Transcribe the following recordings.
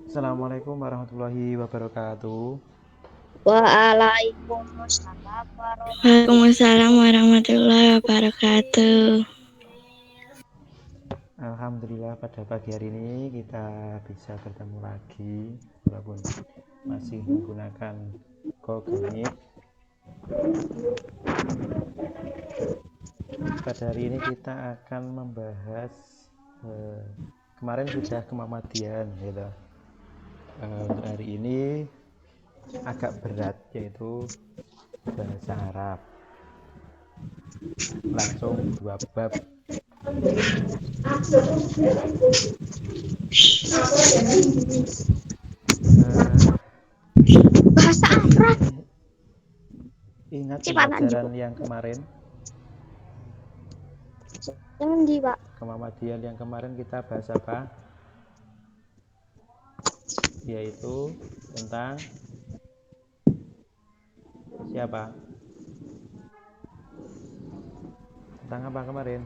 Assalamualaikum warahmatullahi wabarakatuh. Waalaikumsalam warahmatullahi Waalaikumsalam warahmatullahi wabarakatuh. Alhamdulillah pada pagi hari ini kita bisa bertemu lagi walaupun masih menggunakan Google Meet. Pada hari ini kita akan membahas kemarin sudah ke-Muhammadiyaan gitu. Untuk hari ini agak berat yaitu bahasa Arab. Langsung 2 bab. bahasa Arab. Ingat pembelajaran yang kemarin? Jangan di Pak. Ke-Muhammadiyaan yang kemarin kita bahas apa? Yaitu tentang siapa? Tentang apa kemarin?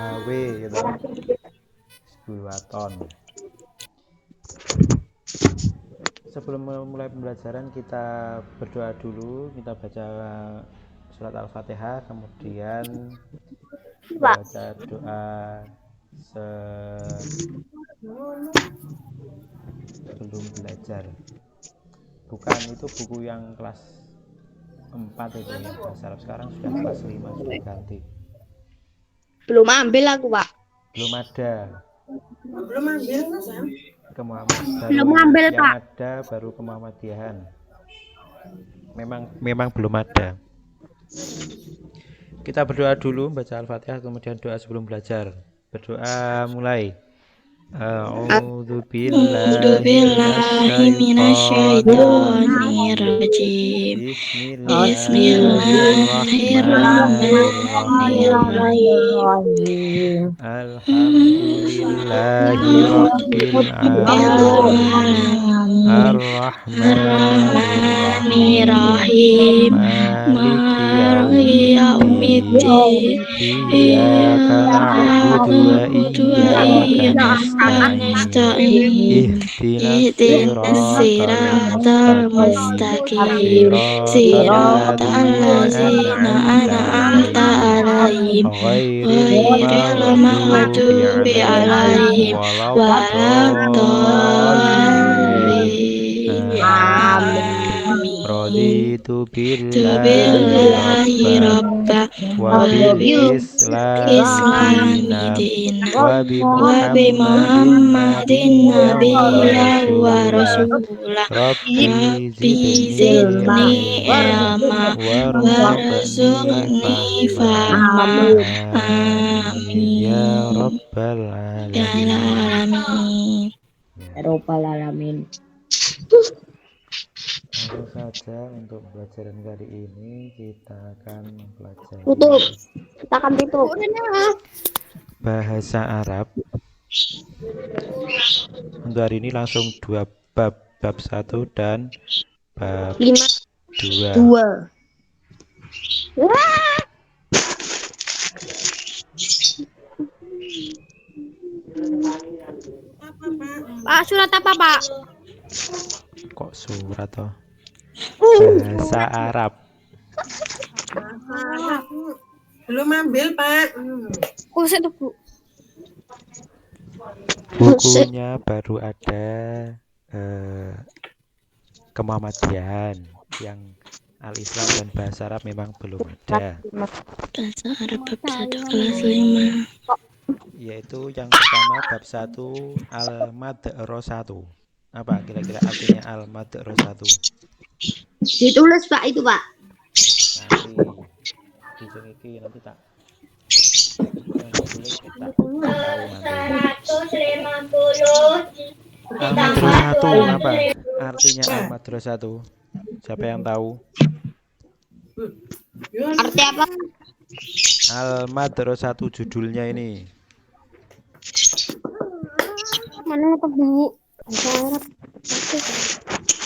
HW gitu. Hizbul Waton. Sebelum memulai pembelajaran kita berdoa dulu, kita baca surat Al-Fatihah, kemudian baca doa sebelum belajar. Bukan itu buku yang kelas 4 itu yang bahasa Arab, sekarang sudah kelas 5 sudah ganti. Belum ambil aku, Pak. Belum ada. Belum ambil, Sam. Belum ambil, yang Pak. ada baru ke-Muhammadiyaan. Memang belum ada. Kita berdoa dulu, baca Al-Fatihah kemudian doa sebelum belajar. Berdoa mulai. A'udzu billahi minasyaitonir rajim. Bismillahirrahmanirrahim. Alhamdulillahi rabbil alamin. Ar-rahmanirrahim. Maliki yaumiddin. Iyyaka na'budu wa iyyaka nasta'in. Ihdinas siratal mustaqim. Siratal ladzina an'amta 'alaihim ghairil maghdubi 'alaihim waladdallin. Amin. Raditu billahi rabba wa bil islami dina wa bi Muhammadin nabiyya wa rasula. Rabbi zidni ilma warzuqni fahma. Amin ya rabbal alamin. Rabbal alamin. Langsung saja untuk pelajaran kali ini kita akan mempelajari Kita akan tutup. bahasa Arab. Untuk hari ini langsung 2 bab, bab 1 dan bab 2. Pak, surat apa, Pak? Kok surat toh? Bahasa Arab. Belum ambil, Pak. Kusik tuh, Bu. Bukunya baru ada ke-Muhammadiyaan, yang Al-Islam dan bahasa Arab memang belum ada. Bahasa Arab bab 1 kelas 5. Yaitu yang pertama bab 1 Al-Madrasatu. Apa kira-kira artinya Al-Madrasatu? Ditulis, Pak, itu, Pak. Nanti dijeng iki nanti tak yang ditulis tak tahu nanti. 150. Al-Madrasatu apa artinya Al-Madrasatu? Siapa yang tahu? Arti apa? Al-Madrasatu judulnya ini. Mana apa, Bu?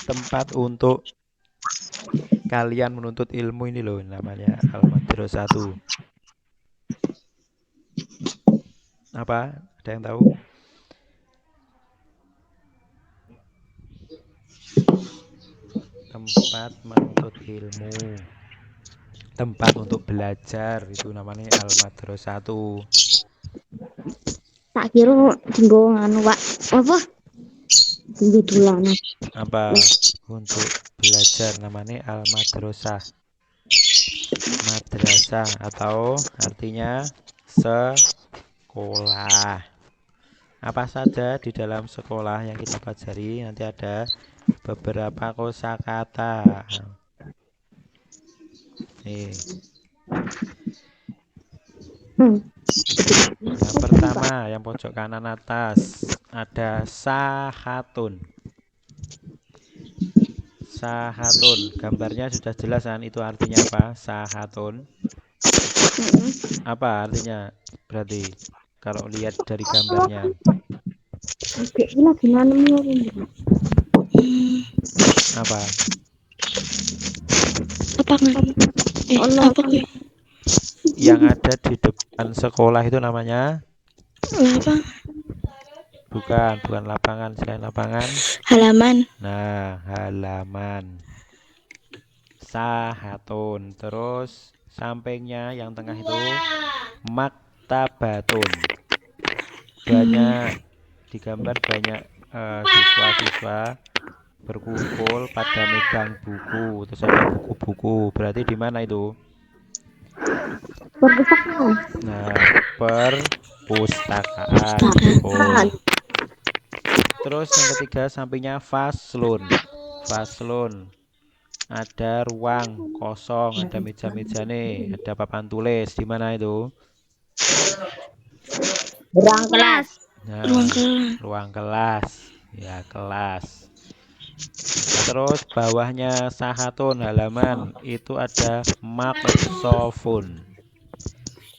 Tempat untuk kalian menuntut ilmu ini loh, namanya Al-Madrasatu. Apa? Ada yang tahu? Tempat menuntut ilmu, tempat untuk belajar, itu namanya al-madrasatu. Tak kira dinggo nganu, Pak. Apa? Dinggo dolanan. Apa? Untuk belajar namanya al-madrasah. Madrasah atau artinya sekolah. Apa saja di dalam sekolah yang kita pelajari, nanti ada beberapa kosakata. Nih, yang pertama, yang pojok kanan atas ada sahatun. Sahatun, gambarnya sudah jelas kan? Itu artinya apa? Sahatun. Apa artinya? Berarti kalau lihat dari gambarnya. Oke, ini lagi nanam Apa? Apa kan? Apa gue? Yang ada di depan sekolah itu namanya? Apa? Bukan lapangan, selain lapangan. Halaman. Nah, halaman. Sahatun. Terus sampingnya yang tengah itu maktabatun. Banyak digambar banyak siswa-siswa berkumpul pada megang buku. Terus ada buku-buku. Berarti di mana itu? perpustakaan. Nah, perpustakaan. Betul. Terus yang ketiga sampingnya faslun. Faslun. Ada ruang kosong, ada meja-meja nih, ada papan tulis. Di mana itu? Ruang kelas. Nah, Ruang kelas. ruang kelas. Ya, kelas. Terus bawahnya sahatun halaman itu ada maksofun.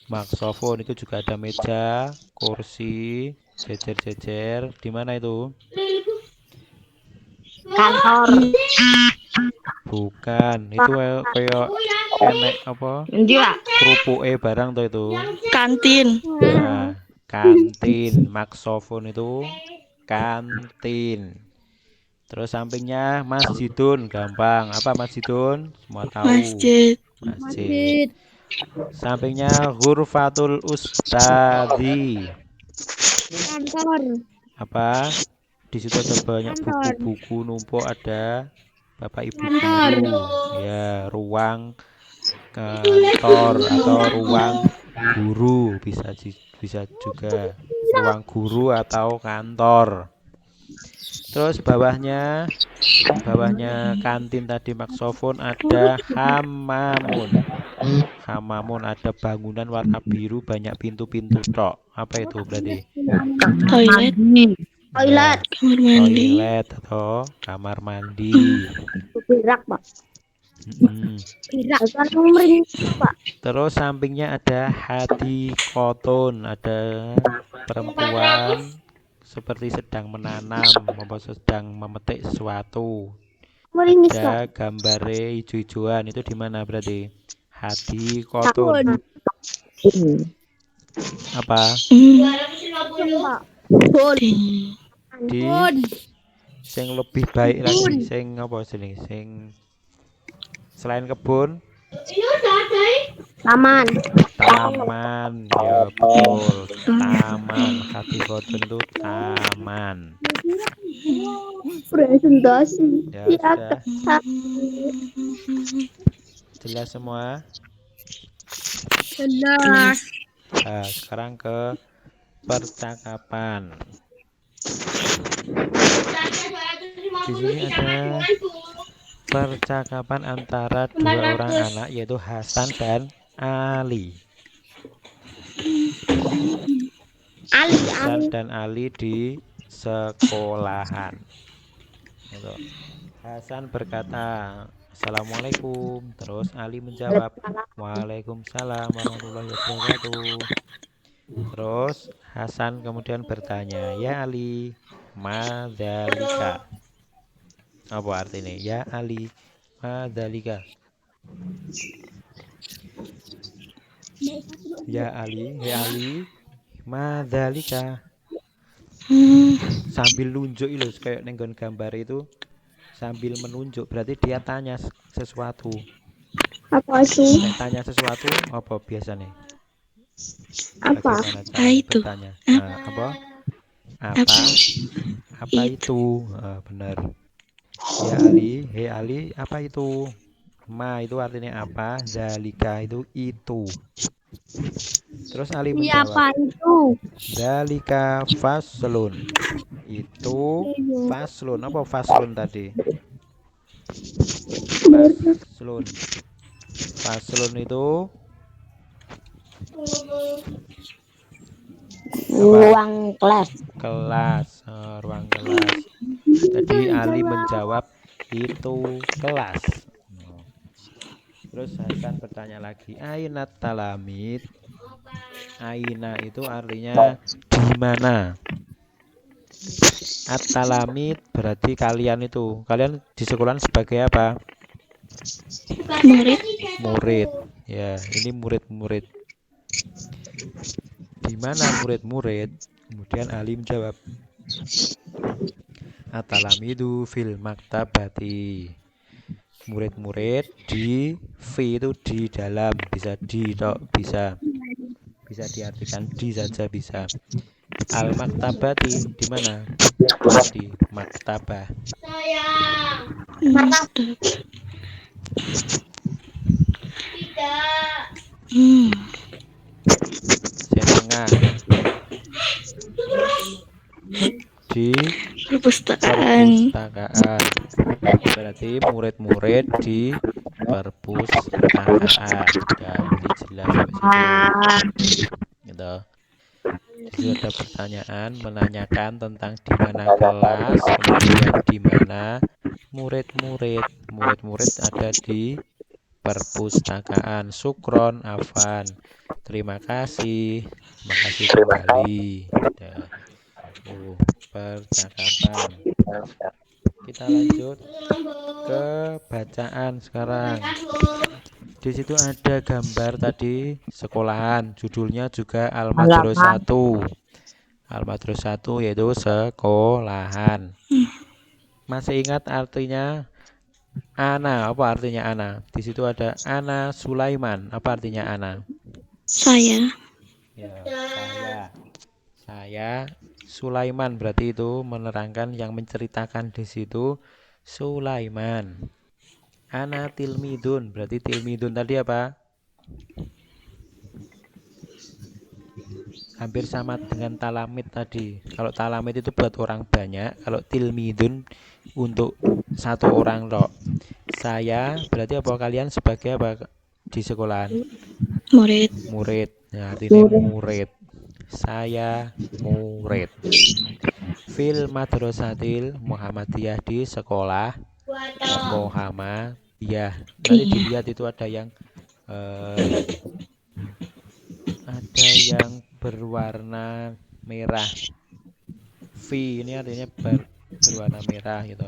Maksofun itu juga ada meja, kursi, jejer-jejer. Di mana itu? Kantor. Bukan, itu kayak enek apa? Endi, Pak? Kerupuke barang tuh itu. Kantin. Nah, kantin. Maksofun itu kantin. Terus sampingnya masjidun, gampang. Apa masjidun? Semua tahu. Masjid. Masjid. Sampingnya ghurfatul ustadzi. Kantor. Apa? Di situ ada banyak buku-buku numpuk, ada Bapak Ibu guru. Ya, ruang kantor atau ruang guru bisa juga ruang guru atau kantor. Terus bawahnya kantin tadi maksofon ada hamamun. Hamamun ada bangunan warna biru banyak pintu-pintu tok. Apa itu berarti? Toilet. Ya, Kamar mandi. toilet atau kamar mandi. Pirak, Pak. Mm-mm. Pirak. Kan nomornya, Pak. Terus sampingnya ada hadikotun, ada perempuan seperti sedang menanam, maupun sedang memetik sesuatu. Nomornya, Pak. Ada gambare hijau-hijauan, itu di mana berarti? Hadikotun. Apa? Di sing lebih baik lagi, sing apa sini? Sing selain kebun? Taman. Taman, ya betul. Taman, hadikotun itu taman. Presentasi. Ya Di sudah, atas. jelas semua. Jelas. Nah, sekarang ke percakapan. Di sini ada percakapan antara dua orang anak, yaitu Hasan dan Ali. Hasan dan Ali di sekolahan. Gitu. Hasan berkata, Assalamualaikum. Terus Ali menjawab, Waalaikumsalam warahmatullahi wabarakatuh. Terus Hasan kemudian bertanya, Ya Ali, madzalika? Apa artinya? Ya Ali, madzalika? Ya Ali, Madzalika. Sambil nunjuk itu kayak nenggon gambar itu sambil menunjuk berarti dia tanya sesuatu. Apa itu? Nek tanya sesuatu apa biasanya? Apa? Bagaimana caranya itu? bertanya? Nah, apa? Apa? Apa itu? Benar. Ya Ali, hei Ali, apa itu? Ma itu artinya apa? Zalika itu. Terus Ali menjawab, Siapa itu? Zalika faslun. Itu faslun. Apa faslun tadi? Faslun. Faslun itu apa? Ruang kelas. Kelas, ruang kelas. Tadi Ali menjawab itu kelas. Terus Hasan bertanya lagi, Aina talamid? Aina itu artinya di mana? At-talamid berarti kalian itu. Kalian di sekolah sebagai apa? Murid. Murid. Ya, ini murid-murid. Di mana murid-murid? Kemudian Ali menjawab, At-talamidu fil maktabati. Murid-murid di fi itu di dalam, bisa di bisa diartikan di saja bisa. Al maktabati di mana? Di maktabah. Tengah di Perpustakaan. perpustakaan. Berarti murid-murid di perpustakaan. Ya, ini jelas sampai situ. Gitu. Di situ ada pertanyaan menanyakan tentang di mana kelas, kemudian di mana murid-murid. Murid-murid ada di perpustakaan. Sukron, afan. Terima kasih. Makasih kembali. Ya. Percakapan. Kita lanjut ke bacaan sekarang. Di situ ada gambar tadi sekolahan, judulnya juga Al-Madros 1. Al-Madros 1 yaitu sekolahan. Masih ingat artinya Ana? Apa artinya Ana? Di situ ada Ana Sulaiman. Apa artinya Ana? Saya. Ya, saya Sulaiman, berarti itu menerangkan yang menceritakan di situ Sulaiman. Ana tilmidun, berarti tilmidun tadi apa? Hampir sama dengan talamid tadi. Kalau talamid itu buat orang banyak, kalau tilmidun untuk satu orang loh. Saya berarti apa? Kalian sebagai apa di sekolahan? Murid. Murid. Nah, artinya murid. Saya murid. Fil madrasatil Muhammadiyah, di sekolah Muhammadiyah. Nanti dilihat itu ada yang berwarna merah. V ini artinya berwarna merah gitu.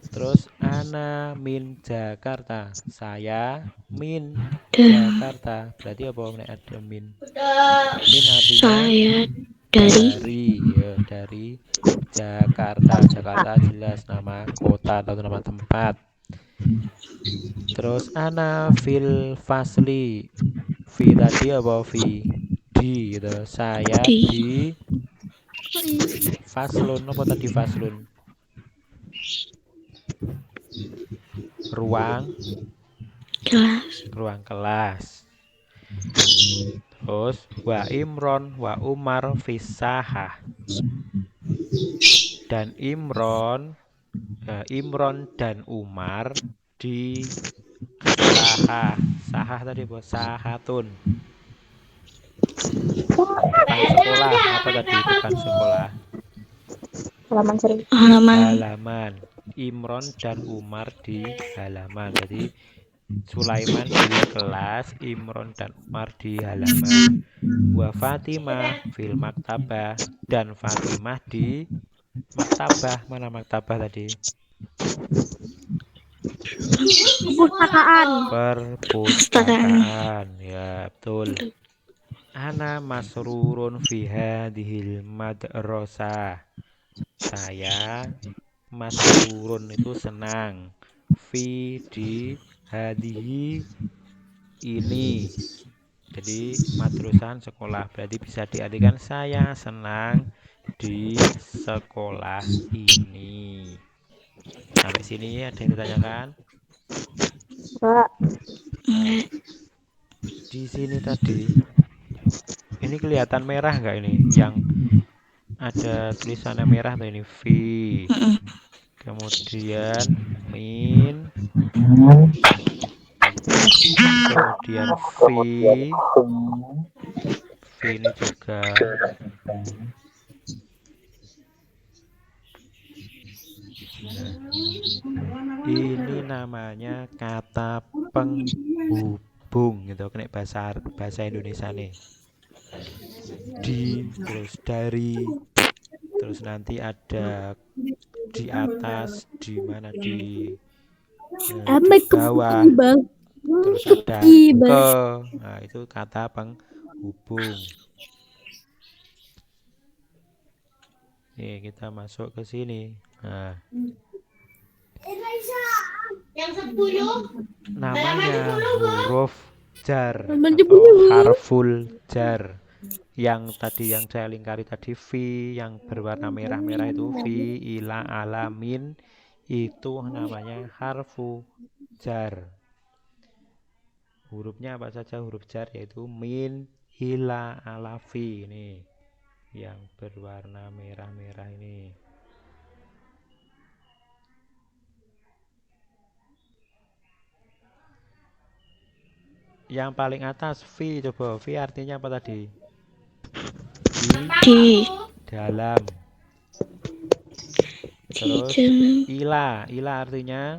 Terus ana min Jakarta. Saya min Jakarta. Berarti apa ada min? Min artinya Saya dari Jakarta. Jakarta jelas nama kota atau nama tempat. Terus ana fil fasli. V tadi apa V? Di gitu. Saya di faslun. Apa tadi faslun? Ruang kelas. Terus wa Imron wa Umar fisahah. Dan Imron dan Umar di sahah tadi bos, sahatun depan sekolah. Apa tadi depan sekolah? Halaman. Imron dan Umar di halaman. Jadi Sulaiman di kelas, Imron dan Umar di halaman. Wa Fatimah fil maktabah, dan Fatimah di maktabah. Mana maktabah tadi? Perpustakaan. Ya, betul. Ana masrurun fi hadhil madrasah. Saya masrurun itu senang. Fi di hadhihi ini. Jadi madrasah sekolah berarti bisa diartikan saya senang di sekolah ini. Sampai sini ada yang ditanyakan? Pak. Nah, di sini tadi ini kelihatan merah nggak ini? Yang ada tulisannya merah tuh ini V. Kemudian min, kemudian V ini juga. Nah, ini namanya kata penghubung gitu, kena bahasa Indonesia nih. Di, terus dari, terus nanti ada di atas, di mana di bawah, terus ada ke. Nah, itu kata penghubung. Nih, kita masuk ke sini. Nah, namanya huruf jar atau harful jar. Yang tadi yang saya lingkari tadi V yang berwarna merah-merah itu V ila alamin itu namanya harfu jar. Hurufnya apa saja huruf jar yaitu min ila ala fi ini yang berwarna merah-merah ini. Yang paling atas V, coba V artinya apa tadi? Di dalam. Terus ila artinya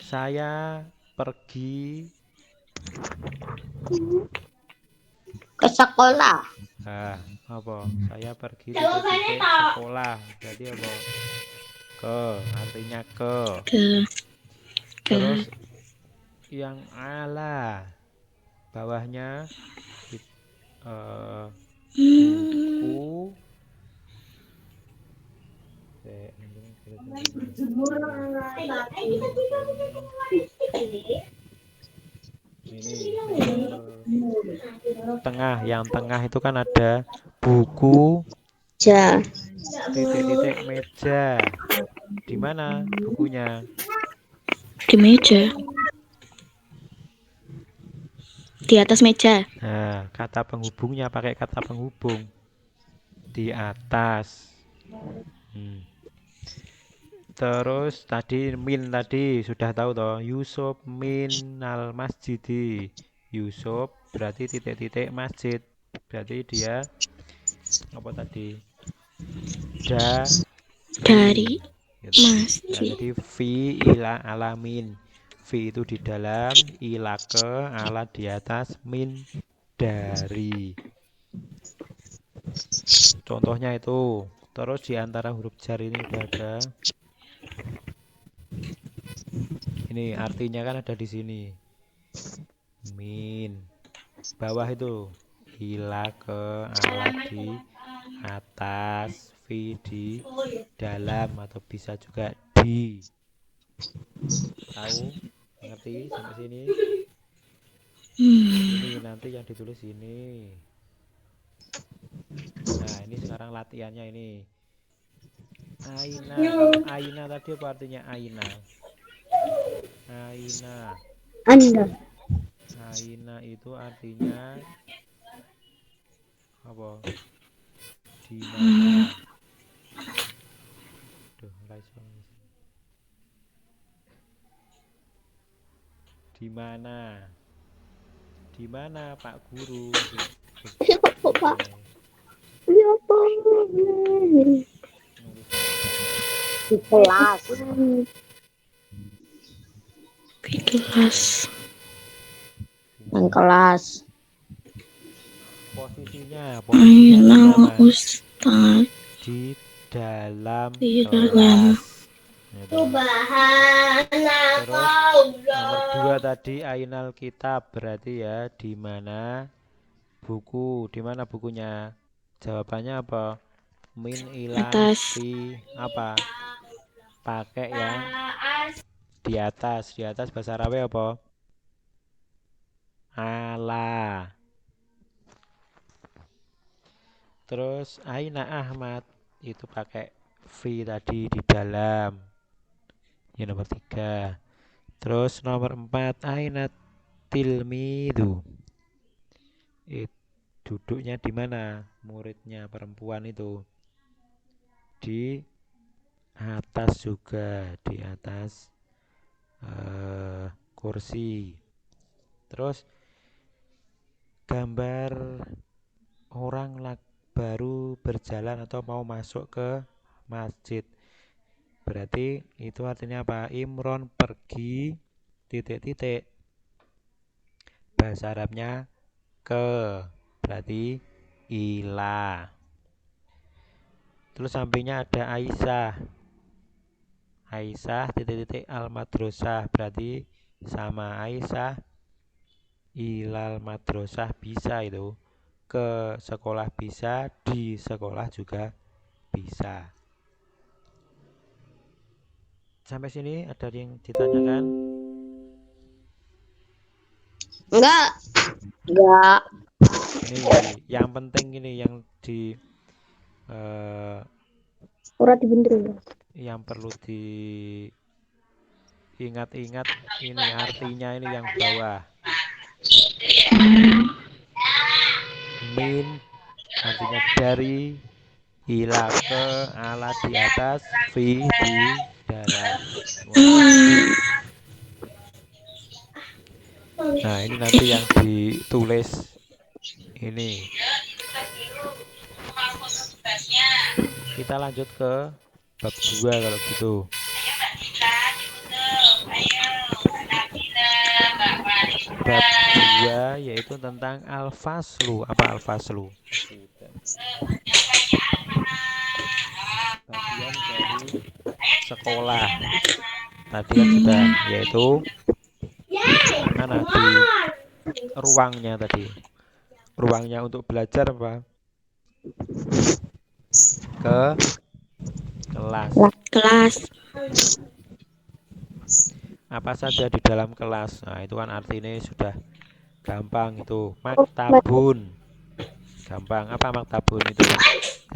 saya pergi Ke sekolah. Nah, apa? Saya pergi titik-titik sekolah. Berarti apa? Ke, artinya ke. Terus yang ala bawahnya buku tengah, yang tengah itu kan ada buku titik-titik meja. Di mana bukunya? Di meja. Di atas meja. Nah, kata penghubungnya pakai kata penghubung di atas. Terus tadi min tadi sudah tahu toh, Yusuf min al masjidi. Yusuf berarti titik-titik masjid. Berarti dia apa tadi? Dari gitu. Masjid. Nah, jadi fi ila alamin. Fi itu di dalam, ila ke, ala di atas, min dari. Contohnya itu. Terus di antara huruf jar ini udah ada. Ini artinya kan ada di sini. Min. Bawah itu ila ke, ala di atas, fi di dalam atau bisa juga di. Tahu? Ngerti sampai sini? Ini nanti yang ditulis ini. Nah, ini sekarang latihannya ini. Aina. Kalau aina tadi apa artinya aina? Aina. Anda. Aina itu artinya apa? Di mana? Di mana? Di mana Pak Guru? Pak. Di kelas. Di kelas. Yang kelas. Posisinya Aina Ustaz. di dalam Di kelas. Itu. Terus nomor 2 tadi ainal kitab, berarti ya di mana buku, di mana bukunya? Jawabannya apa? Min ila Atas. fi apa? Pakai yang di atas. Di atas bahasa Arabe apa? Ala. Terus aina Ahmad itu pakai fi tadi di dalam. Yang nomor 3. Terus nomor 4 aina tilmidu. Duduknya di mana? Muridnya perempuan itu. Di atas juga, di atas kursi. Terus gambar orang baru berjalan atau mau masuk ke masjid. Berarti itu artinya apa? Imron pergi titik-titik. Bahasa Arabnya ke, berarti ila. Terus sampingnya ada Aisyah. Aisyah titik-titik al-madrasah, berarti sama Aisyah ilal madrasah bisa itu. Ke sekolah bisa, di sekolah juga bisa. Sampai sini ada yang ditanyakan? Enggak. Enggak. Ini yang penting ini yang di Ora dibenerin. yang perlu diingat-ingat ini artinya ini yang bawah. Min artinya dari, ila ke, ala di atas, fi di dalam. Nah ini nanti yang ditulis ini. Kita lanjut ke bab 2 kalau gitu. Bab 2 yaitu tentang al-faslu. Apa al-faslu? Bagian dari sekolah. Tadi kan sudah, yaitu mana di ruangnya tadi. Ruangnya untuk belajar apa? Ke kelas. Kelas. Apa saja di dalam kelas. Nah, itu kan artinya sudah gampang itu. Maktabun. Gampang. Apa maktabun itu?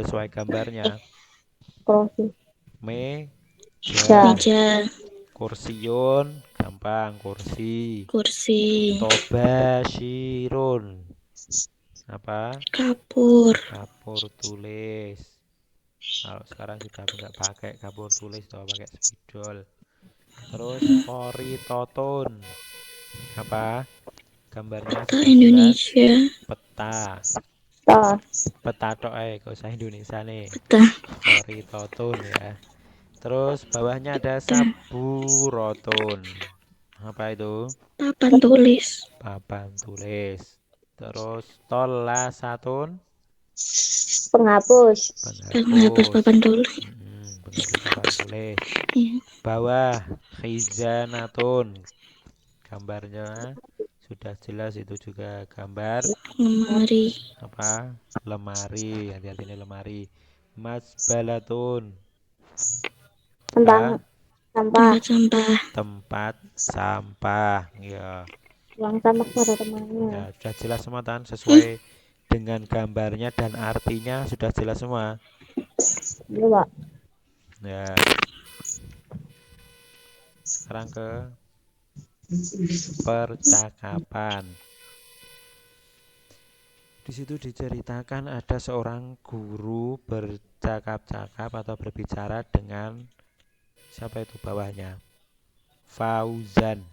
Sesuai gambarnya. Meja. Meja. Kursiun. Gampang. Kursi. Kursi. Tobashirun. Apa? Kapur. Kapur tulis. Kalau sekarang sudah nggak pakai kapur tulis, atau pakai spidol. Terus koritotun. Apa? Gambarnya Peta sudah jelas. Indonesia. Peta. Peta tok gak usah Indonesia nih. Peta. Koritotun ya. Terus bawahnya ada saburotun. Apa itu? Papan tulis. Papan tulis. Terus tolasatun. Penghapus. Penghapus papan tulis. Penghapus papan tulis. Iya. Bawah khizanatun. Gambarnya sudah jelas, itu juga gambar Lemari. apa? Lemari. Hati-hati ini lemari. Masbalatun. Tempat sampah. Tempat sampah. Tempat sampah. Ya. Buang sampah pada temannya. Ya, sudah jelas semua kan, sesuai dengan gambarnya dan artinya sudah jelas semua. Iya, Pak. Ya. Sekarang ke percakapan. Di situ diceritakan ada seorang guru bercakap-cakap atau berbicara dengan siapa itu bawahnya? Fauzan.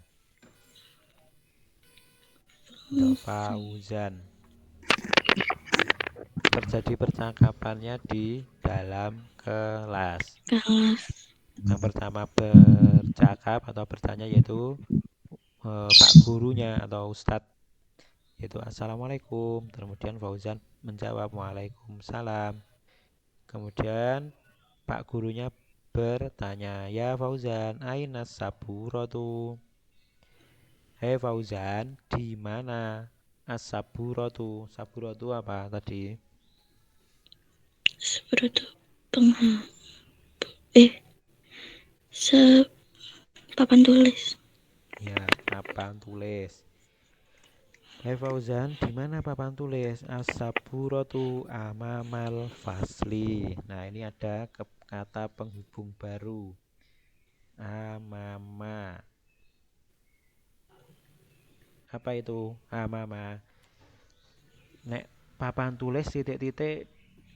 Fauzan. Terjadi percakapannya di dalam kelas. Yang pertama bercakap atau bertanya yaitu Pak gurunya atau Ustadz, yaitu Assalamualaikum. Kemudian Fauzan menjawab Waalaikumsalam. Kemudian Pak gurunya bertanya, ya Fauzan, aina saburatu? Hei Fauzan, di mana as-saburatu? Saburatu apa tadi? Seperti pengha papan tulis. Ya, papan tulis. Hei Fauzan, di mana papan tulis? As-saburatu amamal fasli. Nah, ini ada kata penghubung baru. Amama. Apa itu? Amama. Nek papan tulis titik-titik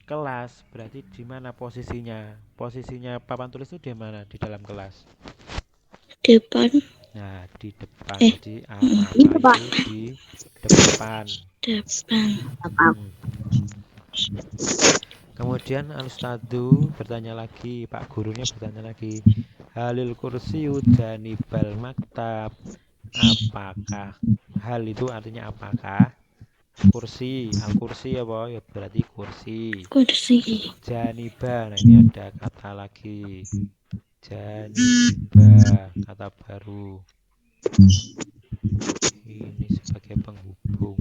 kelas, berarti di mana posisinya? Posisinya papan tulis itu di mana di dalam kelas? Depan. Nah, di depan. Eh, Jadi Itu, amama Pak. itu di depan. Depan. Hmm. Kemudian Al-Ustadu bertanya lagi, Pak gurunya bertanya lagi, halil kursiyu janibal maktab. Apakah hal itu artinya apakah? Kursi, al-kursi apa? Ya berarti kursi. Kursi. Janiba, nah ini ada kata lagi. Janiba, kata baru. Ini sebagai penghubung.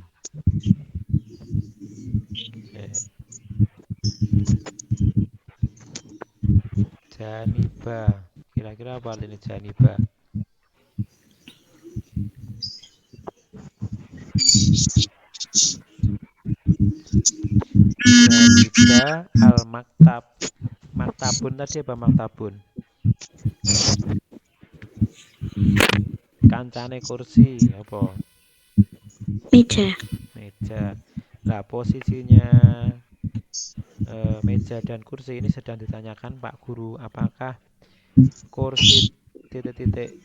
Janiba, kira-kira apa artinya janiba? Janiba al-maktab. Maktabun tadi apa maktabun? Kancane kursi apa? Meja. Meja. Nah, posisinya meja dan kursi ini sedang ditanyakan Pak Guru, apakah kursi titik-titik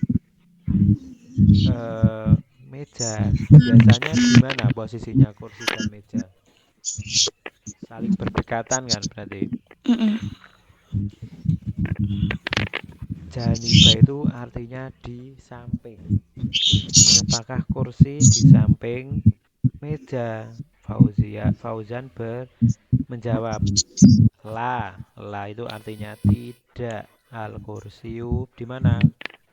meja biasanya di mana posisinya kursi dan meja? Saling berdekatan kan berarti. Janiba itu artinya di samping. Apakah kursi di samping meja? Fauzan menjawab, la itu artinya tidak. Al kursiyu di mana?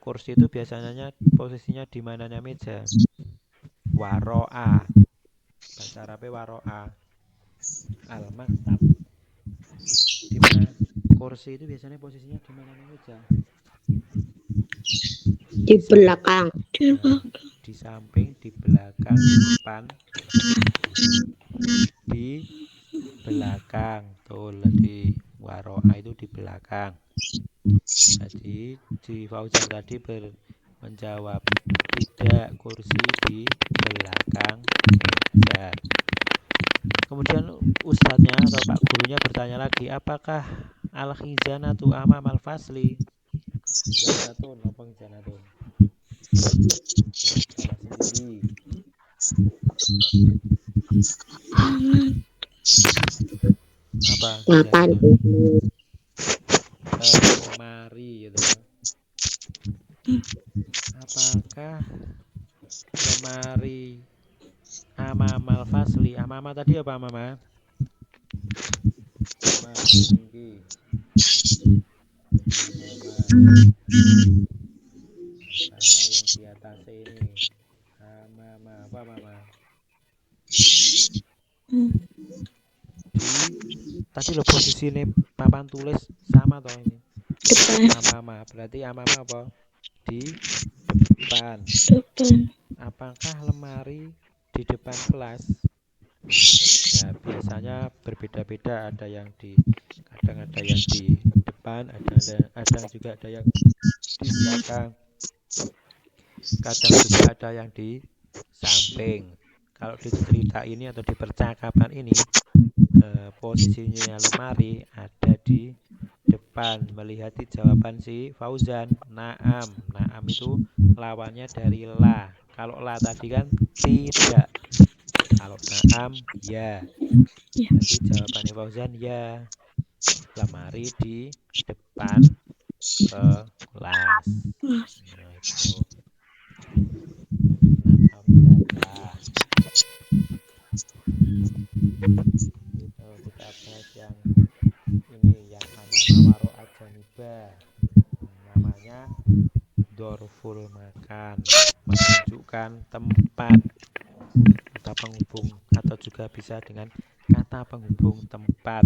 Kursi itu biasanya posisinya di mananya meja? Waro'a. Bahasa Arabnya waro'a. Al maktab. Di mana? Kursi itu biasanya posisinya di mananya meja? Di belakang. Di samping, di belakang, di depan, di belakang. Tuh, tadi waro'a itu di belakang. Jadi di Fauzan tadi menjawab tidak, kursi di belakang meja. Kemudian ustadznya atau pak gurunya bertanya lagi, apakah al-khizanatu amamal fasli? Khizanatun apa khizanatun? Sama sendiri. Apa khizanatun? Lemari gitu ya. Apakah lemari amamal fasli? Amama tadi apa amama? Amama tinggi. Amama sama yang di atas ini. Amama apa mama? Tadi lo posisi ini papan tulis sama toh ini. Depan. Amama berarti amama apa? Di depan. Apakah lemari di depan kelas? Ya biasanya berbeda-beda, ada yang kadang ada yang di depan, ada juga ada yang di belakang, kadang juga ada yang di samping. Kalau di cerita ini atau di percakapan ini posisinya lemari ada di depan. Melihat jawaban si Fauzan, naam. Naam itu lawannya dari la. Kalau la tadi kan tidak. Kalau naam ya. Jadi jawabannya Fauzan ya. Lemari di depan kelas. Nah itu. Naam dan la. Kita bahas yang ini yang amama waro ajaniba. kumpul makan. Menunjukkan tempat kata penghubung atau juga bisa dengan kata penghubung tempat,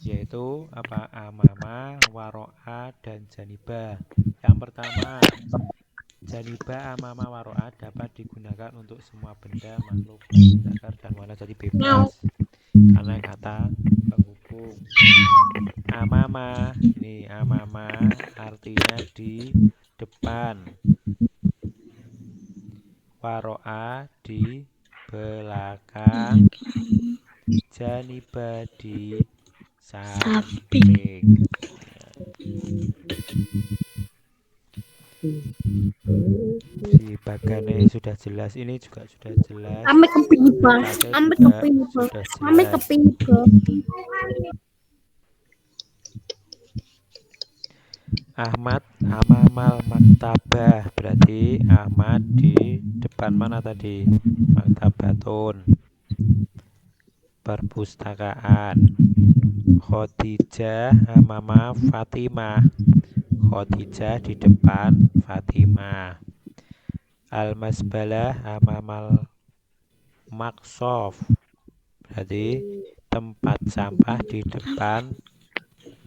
yaitu apa? Amama, waro'a, dan janiba. Yang pertama, janiba, amama, waro'a dapat digunakan untuk semua benda, makhluk, baik zakar dan muannas, jadi bebas karena kata penghubung. Amama, ini amama artinya di depan, waro'a di belakang, janiba di samping. Si bagane sudah jelas, ini juga sudah jelas. Ame kepipa, Tempatnya ame juga kepipa, sudah ame jelas. kepipa. Ahmad amamal maktabah, berarti Ahmad di depan mana tadi? Maktabatun, perpustakaan. Khadijah amama Fatimah, Khadijah di depan Fatimah. Al-masbalah amamal maksof, berarti tempat sampah di depan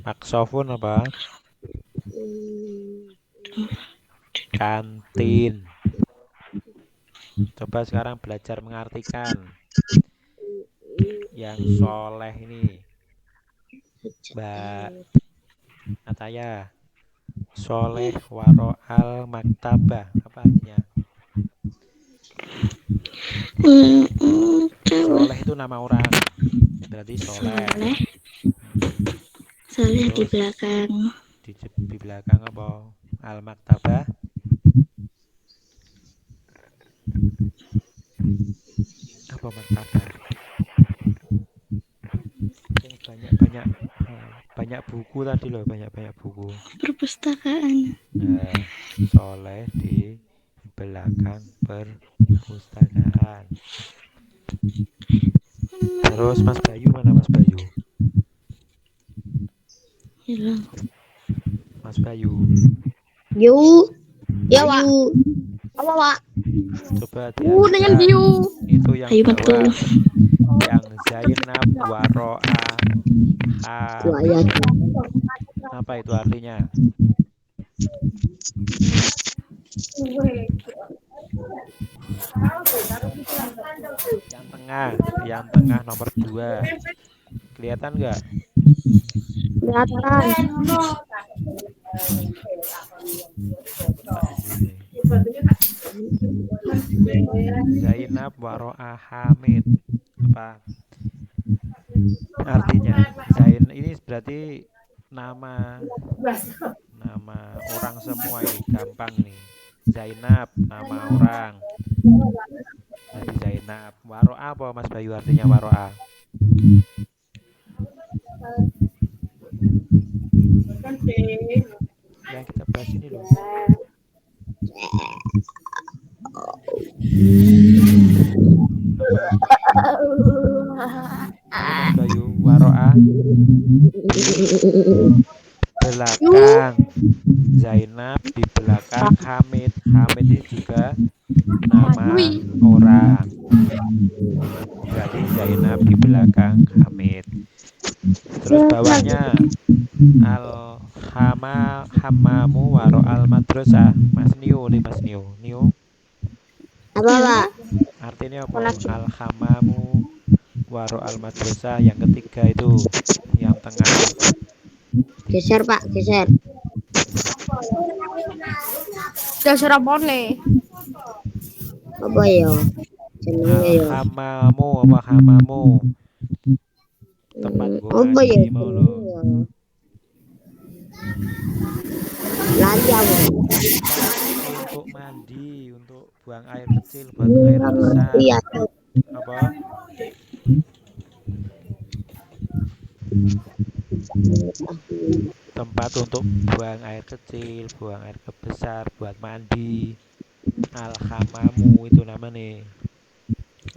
maksofun apa? Kantin. Coba sekarang belajar mengartikan yang soleh ini, Mbak Ataya. Soleh waro'al maktabah, apa artinya? Soleh itu nama orang, berarti soleh. Soleh di Terus belakang. di belakang apa? Al maktabah. Apa maktabah? Yang banyak buku tadi loh, banyak buku. Perpustakaan. Nah, soleh di belakang perpustakaan. Terus Mas Bayu, mana Mas Bayu? Hilang. Mas Bayu, Yu, ya Wak. Apa Wak? coba Dengan diartikan. Yu. Itu yang Ayo bawah, betul. yang Zainab waro'a Hamid. Apa itu artinya? Yang tengah nomor 2. Kelihatan nggak? Kelihatan. Zainab waro'a Hamid. Apa artinya? Zain ini berarti nama orang semua, ini gampang nih. Zainab nama orang, jadi Zainab. Waro'a apa Mas Bayu artinya waro'a? Yang kita bahas ini loh. Apa Mas Bayu? Waro'a belakang, Zainab di belakang Hamid. Hamid ini juga nama orang, berarti Zainab di belakang Hamid. Terus bawahnya al hamamu waro al madrasah. Mas Niu nih, Mas Niu Apa Wak? artinya apa? Al hamamu waro al madrasah, yang ketiga itu, yang tengah. Geser Pak, geser. Geser apa nih? Apa ya? Jenenge ya. Hamamu apa hamamu? Tempat gue Apa ya? mandi mau lo. Lari aku. Untuk mandi, untuk buang air kecil, buang air besar. Iya. Apa? Tempat untuk buang air kecil, buang air besar, buat mandi. Al-hamamu itu namanya.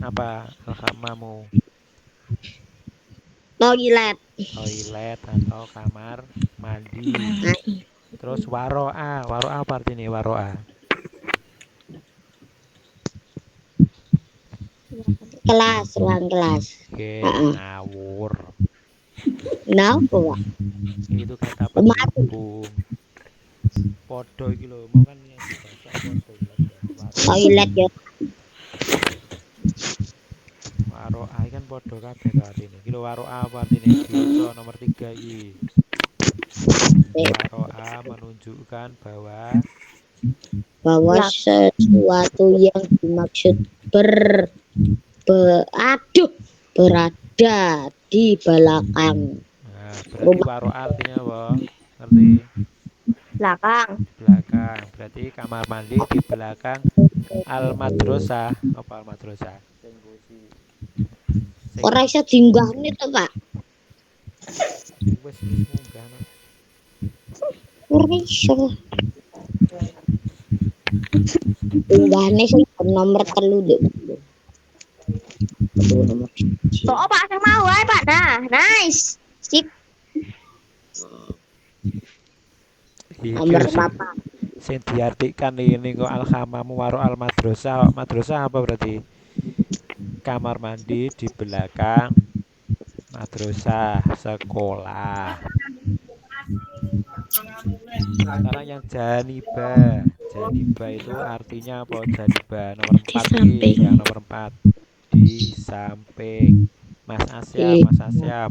Apa al-hamamu? Toilet. Toilet atau kamar mandi. Terus waroa. Waroa apa artinya waroa? Kelas, ruang kelas. Oke, ngawur. Kenapa, Pak? Itu kata Lemari. penghubung. Podo iki lho, mau kan yang dibahas podo jelas ya. Waroa. Toilet ya. Waroa kan podo kabeh to artine. Iki lho waroa apa artine? Diwaca nomor 3 iki. Waroa menunjukkan bahwa Bahwa sesuatu yang dimaksud aduh, berada di belakang nah, berarti rumah. waroa artinya apa? Ngerti? Belakang. Belakang. Berarti kamar mandi di belakang al madrasah. Apa al madrasah? Sing gusi. Sing Ora iso dinggahne to, Pak. wis munggah no. Ora iso. Dinggahne sing nomor 3 Dek. Oh, Pak, saya mau ae, Pak. Nah, nice. Sip. Nomor Iki papa. sing diartikan ini kok al hamamu waro al madrasah. Madrasah apa berarti? Kamar mandi di belakang madrasah sekolah. Sekarang yang janiba. Janiba itu artinya apa? Janiba nomor 4 samping. yang nomor 4 di samping. Mas Asyam, Mas Asyam.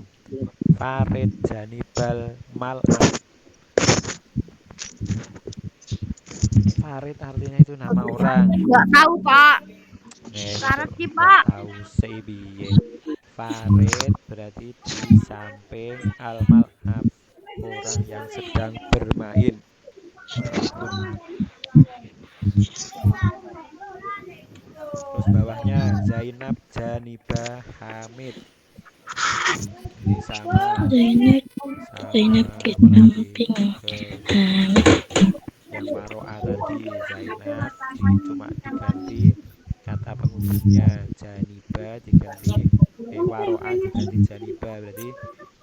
Farid janibal mal'ab. Farid artinya itu nama orang. Enggak tahu, Pak. Karet sih, Pak. Tahu seibiye. Farid berarti di samping al-mal'ab, orang yang sedang bermain. Terus bawahnya Zainab Janibah Hamid. Ini sama Zainab di apa lagi? samping Hamid. Yang waro'a tadi Zainab cuma diganti kata penghubungnya, Janibah diganti waro'a diganti Janibah, berarti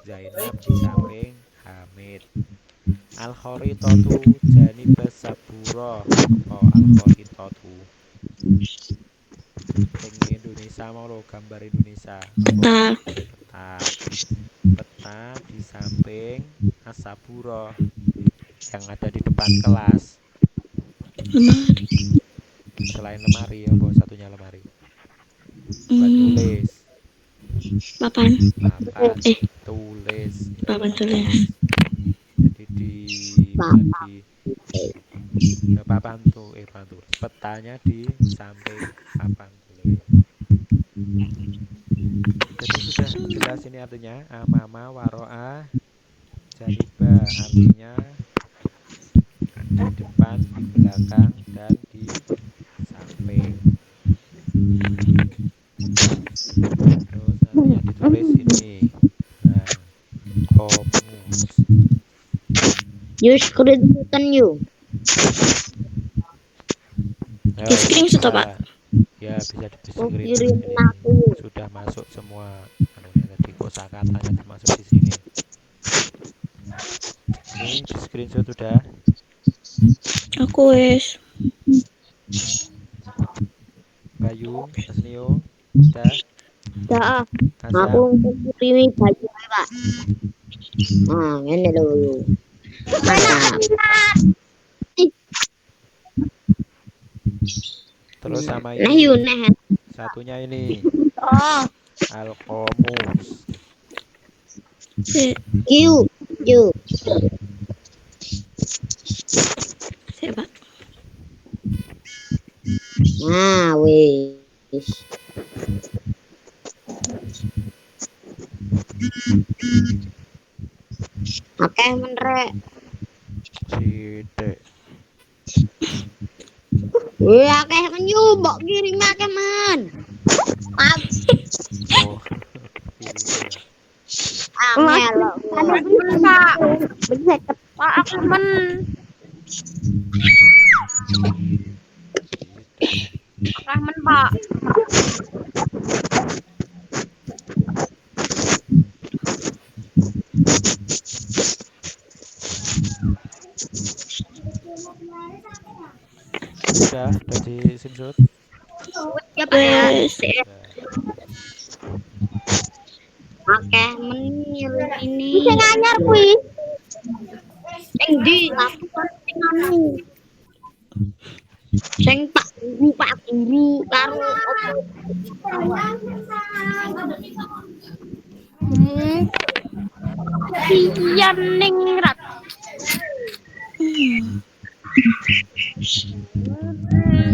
Zainab di samping Hamid. Al-Kharitatu Janibah Saburo. Apa Al-Kharitatu? Sing Indonesia mau lo, gambar Indonesia. peta. Peta. Peta di samping Asaburo yang ada di depan kelas. Lemari. Selain lemari, apa satunya lemari? Buat tulis. Papan. Papan tulis. Papan tulis. Jadi di papan tulis. Petanya di samping papan tulis. Jadi sudah jelas ini artinya amama waro'a janiba, artinya di depan, di belakang, dan di samping. Terus nanti yang ditulis ini komus. You screenshot you. Di screenshot, Pak? Ya, bisa di Oh, screenshot kirim ini. aku. Sudah masuk semua anunya tadi, kosakatanya termasuk di sini. Ini di screenshot sudah. Aku wes. Bayu, Asnio, sudah. Dah, Asam. aku kirimi baju ae, Pak. Ah, ngene lho. Mantap. Terus sama Nah, ini yuk nah. satunya ini Oh, Alkomus. You. Pak. Nah, wis. Oke, menrek. Sithik. Wih, akeh men yo, mbok kirim akeh men. Oh. Angel. men, Pak. Pak, aku men. Men, Pak. udah di screenshot. Ya Pak ya. Wes. Udah. Oke, menil ini. Bisa nganyar kuwi. Sing di laporan sing anu. Sing Pak Guru karo opo. Iya ningrat.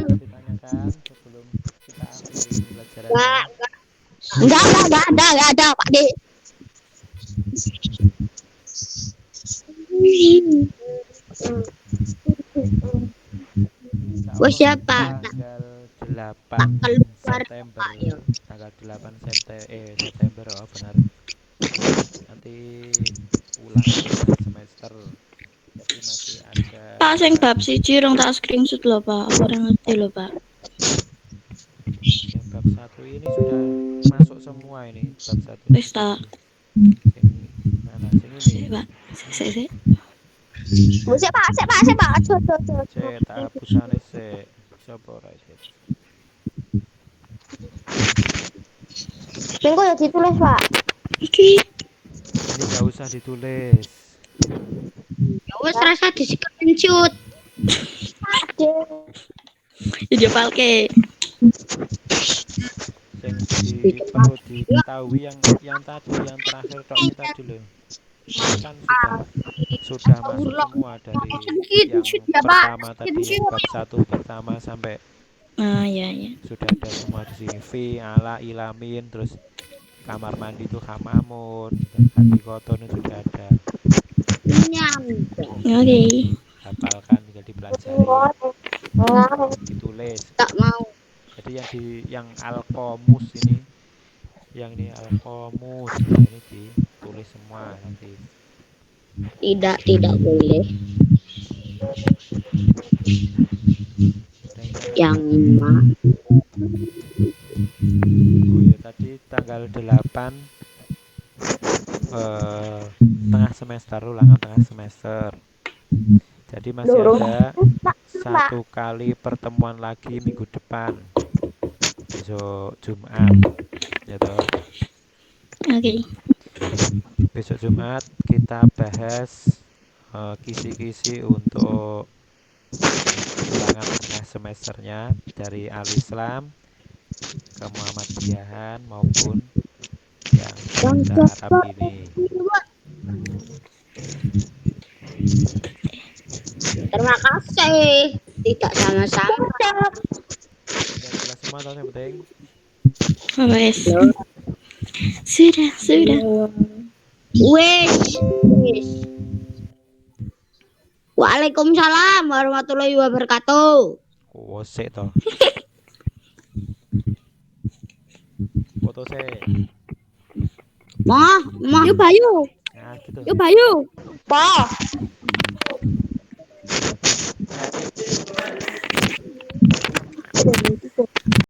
Ditanyakan sebelum kita akhiri pembelajarannya. Enggak ada Pak De. Bos siapa? Tanggal 8 keluar, September. Pak, ya. Tanggal 8 September oh benar. Nanti ulangan semester. Jadi masih ada Pak sing bab 1 rong tak screenshot lho Pak. Aku ora ngerti lho Pak. yang bab 1 ini sudah masuk semua ini bab 1. Wis tak. Mana sing ini? Sik Pak. Sik. Sik Pak. Aduh. Cek tak hapusane sik. Sopo ora sik. Pengko ya ditulis, Pak. Iki Ini enggak usah ditulis. Ya wis rasa di screenshot. jadi palke. Yang perlu diketahui yang tadi yang terakhir tok ini tadi loh. Kan sudah masuk semua dari yang pertama tadi bab 1 pertama sampai Ah ya. sudah ada semua di sini. Fi, ala, ilamin, terus kamar mandi itu hamamun dan kaki kotor itu sudah ada. Oke. Hafalkan tinggal dipelajari, ditulis. Tak mau. Jadi yang alkomus ini, yang ini alkomus, nah ini ditulis semua nanti. Tidak boleh. Yang Oh ya tadi tanggal 8 tengah semester, ulangan tengah semester. Jadi masih ada satu kali pertemuan lagi minggu depan, besok Jumat ya toh. Oke. Besok Jumat kita bahas kisi-kisi untuk ulangan tengah semesternya dari Al-Islam ke Muhammadiyahan maupun yang bahasa Arab ini. terima kasih. Tidak sama-sama. Ya jelas semua toh yang penting. Wes. Sudah. Wes. Waalaikumsalam warahmatullahi wabarakatuh. Wosek toh. Foto se. Mah. Yuk Bayu. Nah gitu. Yuk Bayu. Pa.